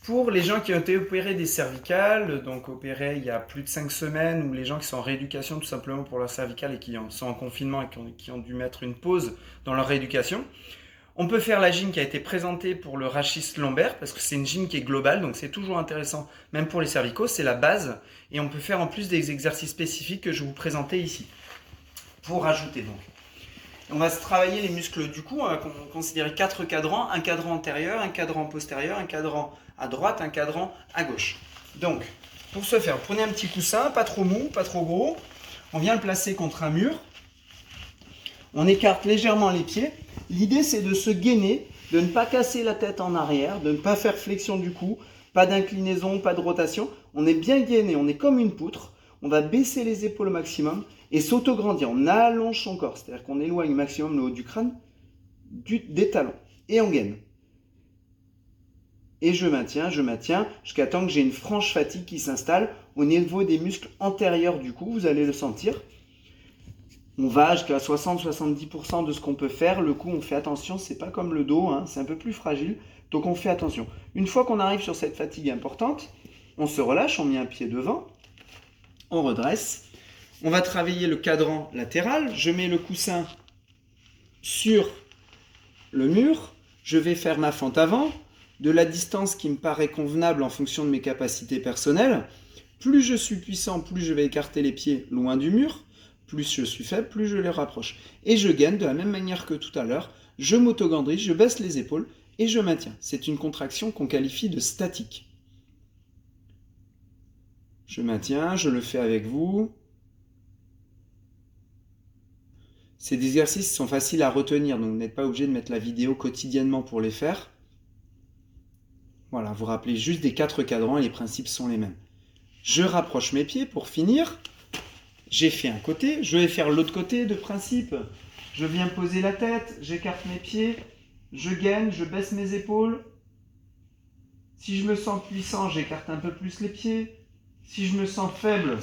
Pour les gens qui ont été opérés des cervicales, donc opérés il y a plus de 5 semaines, ou les gens qui sont en rééducation tout simplement pour leur cervicale et sont en confinement et qui ont dû mettre une pause dans leur rééducation, on peut faire la gym qui a été présentée pour le rachis lombaire, parce que c'est une gym qui est globale, donc c'est toujours intéressant, même pour les cervicaux, c'est la base, et on peut faire en plus des exercices spécifiques que je vais vous présenter ici, pour rajouter donc. On va se travailler les muscles du cou, on va considérer 4 cadrans, un cadran antérieur, un cadran postérieur, un cadran à droite, un cadran à gauche. Donc, pour ce faire, prenez un petit coussin, pas trop mou, pas trop gros, on vient le placer contre un mur, on écarte légèrement les pieds. L'idée, c'est de se gainer, de ne pas casser la tête en arrière, de ne pas faire flexion du cou, pas d'inclinaison, pas de rotation. On est bien gainé, on est comme une poutre. On va baisser les épaules au maximum et s'auto-grandir. On allonge son corps, c'est-à-dire qu'on éloigne au maximum le haut du crâne des talons. Et on gaine. Et je maintiens, jusqu'à temps que j'ai une franche fatigue qui s'installe au niveau des muscles antérieurs du cou. Vous allez le sentir. On va jusqu'à 60-70% de ce qu'on peut faire. Le cou, on fait attention, c'est pas comme le dos, hein, c'est un peu plus fragile. Donc on fait attention. Une fois qu'on arrive sur cette fatigue importante, on se relâche, on met un pied devant, on redresse. On va travailler le cadran latéral. Je mets le coussin sur le mur. Je vais faire ma fente avant, de la distance qui me paraît convenable en fonction de mes capacités personnelles. Plus je suis puissant, plus je vais écarter les pieds loin du mur. Plus je suis faible, plus je les rapproche. Et je gaine de la même manière que tout à l'heure. Je m'auto-gandrise, je baisse les épaules et je maintiens. C'est une contraction qu'on qualifie de statique. Je maintiens, je le fais avec vous. Ces exercices sont faciles à retenir, donc vous n'êtes pas obligé de mettre la vidéo quotidiennement pour les faire. Voilà, vous rappelez juste des 4 cadrans et les principes sont les mêmes. Je rapproche mes pieds pour finir. J'ai fait un côté, je vais faire l'autre côté de principe. Je viens poser la tête, j'écarte mes pieds, je gaine, je baisse mes épaules. Si je me sens puissant, j'écarte un peu plus les pieds. Si je me sens faible,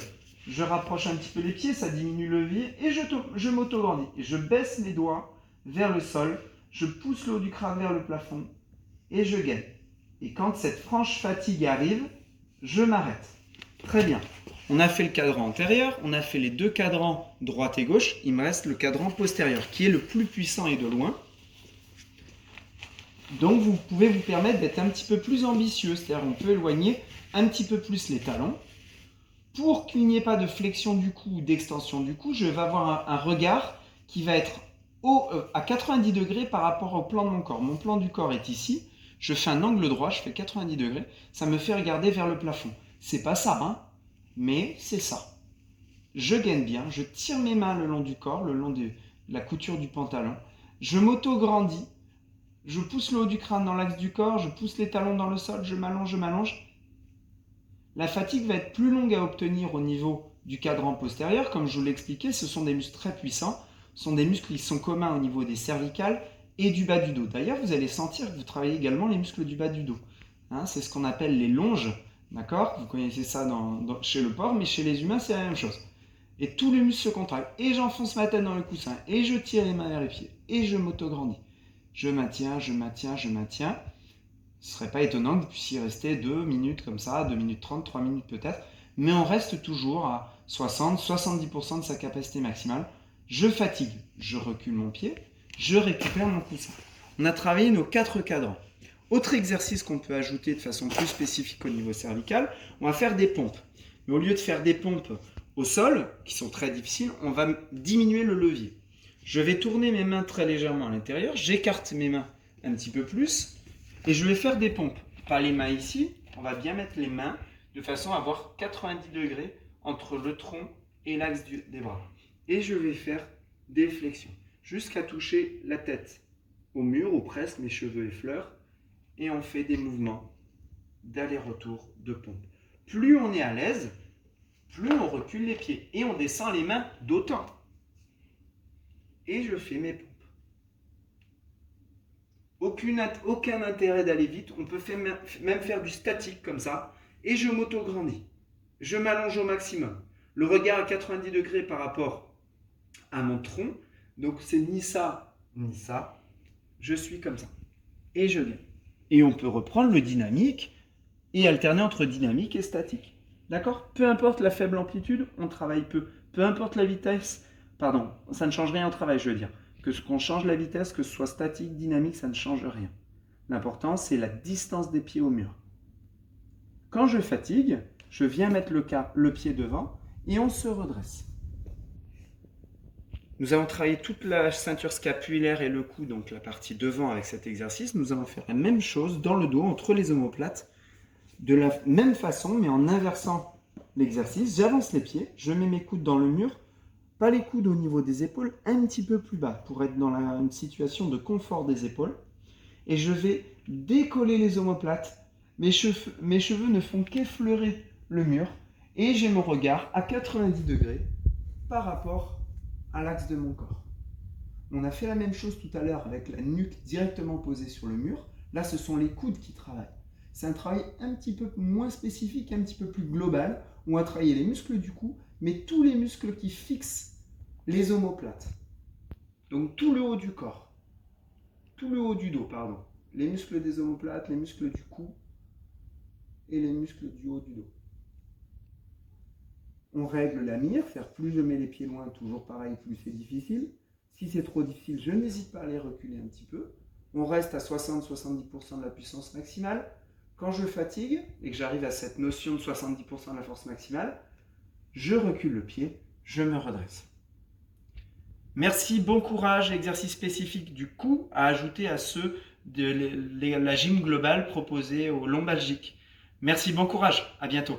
je rapproche un petit peu les pieds, ça diminue le levier et je m'auto-grandis. Et je baisse mes doigts vers le sol, je pousse le haut du crâne vers le plafond et je gaine. Et quand cette franche fatigue arrive, je m'arrête. Très bien. On a fait le cadran antérieur, on a fait les 2 cadrans droite et gauche, il me reste le cadran postérieur qui est le plus puissant et de loin. Donc vous pouvez vous permettre d'être un petit peu plus ambitieux, c'est-à-dire on peut éloigner un petit peu plus les talons. Pour qu'il n'y ait pas de flexion du cou ou d'extension du cou, je vais avoir un regard qui va être à 90 degrés par rapport au plan de mon corps. Mon plan du corps est ici, je fais un angle droit, je fais 90 degrés, ça me fait regarder vers le plafond. C'est pas ça, hein, mais c'est ça. Je gaine bien, je tire mes mains le long du corps, le long de la couture du pantalon, je m'auto-grandis, je pousse le haut du crâne dans l'axe du corps, je pousse les talons dans le sol, je m'allonge. La fatigue va être plus longue à obtenir au niveau du cadran postérieur. Comme je vous l'ai expliqué, ce sont des muscles très puissants. Ce sont des muscles qui sont communs au niveau des cervicales et du bas du dos. D'ailleurs, vous allez sentir que vous travaillez également les muscles du bas du dos. Hein, c'est ce qu'on appelle les longes. D'accord? Vous connaissez ça chez le porc, mais chez les humains, c'est la même chose. Et tous les muscles se contractent. Et j'enfonce ma tête dans le coussin. Et je tire les mains vers les pieds. Et je m'auto-grandis. Je maintiens. Ce ne serait pas étonnant que vous puissiez rester 2 minutes comme ça, 2 minutes 30, 3 minutes peut-être, mais on reste toujours à 60-70% de sa capacité maximale. Je fatigue, je recule mon pied, je récupère mon coussin. On a travaillé nos 4 cadrans. Autre exercice qu'on peut ajouter de façon plus spécifique au niveau cervical, on va faire des pompes. Mais au lieu de faire des pompes au sol, qui sont très difficiles, on va diminuer le levier. Je vais tourner mes mains très légèrement à l'intérieur, j'écarte mes mains un petit peu plus, et je vais faire des pompes. Pas les mains ici, on va bien mettre les mains de façon à avoir 90 degrés entre le tronc et l'axe des bras. Et je vais faire des flexions jusqu'à toucher la tête au mur ou presque, mes cheveux effleurent. Et on fait des mouvements d'aller-retour de pompe. Plus on est à l'aise, plus on recule les pieds. Et on descend les mains d'autant. Et je fais mes pompes. Aucun intérêt d'aller vite. On peut même faire du statique comme ça. Et je m'auto-grandis. Je m'allonge au maximum. Le regard à 90 degrés par rapport à mon tronc. Donc c'est ni ça, ni ça. Je suis comme ça. Et je viens. Et on peut reprendre le dynamique et alterner entre dynamique et statique. D'accord? Peu importe la faible amplitude, on travaille peu. Peu importe la vitesse, pardon, ça ne change rien au travail, je veux dire. Que ce qu'on change la vitesse, que ce soit statique, dynamique, ça ne change rien. L'important, c'est la distance des pieds au mur. Quand je fatigue, je viens mettre le pied devant et on se redresse. Nous avons travaillé toute la ceinture scapulaire et le cou, donc la partie devant avec cet exercice. Nous allons faire la même chose dans le dos, entre les omoplates, de la même façon, mais en inversant l'exercice. J'avance les pieds, je mets mes coudes dans le mur, pas les coudes au niveau des épaules, un petit peu plus bas pour être dans une situation de confort des épaules. Et je vais décoller les omoplates. Mes cheveux ne font qu'effleurer le mur et j'ai mon regard à 90 degrés par rapport à l'axe de mon corps. On a fait la même chose tout à l'heure avec la nuque directement posée sur le mur. Là, ce sont les coudes qui travaillent. C'est un travail un petit peu moins spécifique, un petit peu plus global. On va travailler les muscles du cou, mais tous les muscles qui fixent les omoplates. Donc tout le haut du corps, tout le haut du dos, pardon. Les muscles des omoplates, les muscles du cou et les muscles du haut du dos. On règle la mire, faire plus je mets les pieds loin, toujours pareil, plus c'est difficile. Si c'est trop difficile, je n'hésite pas à les reculer un petit peu. On reste à 60-70% de la puissance maximale. Quand je fatigue et que j'arrive à cette notion de 70% de la force maximale, je recule le pied, je me redresse. Merci, bon courage, exercice spécifique du cou à ajouter à ceux de la gym globale proposée au lombalgique. Merci, bon courage, à bientôt.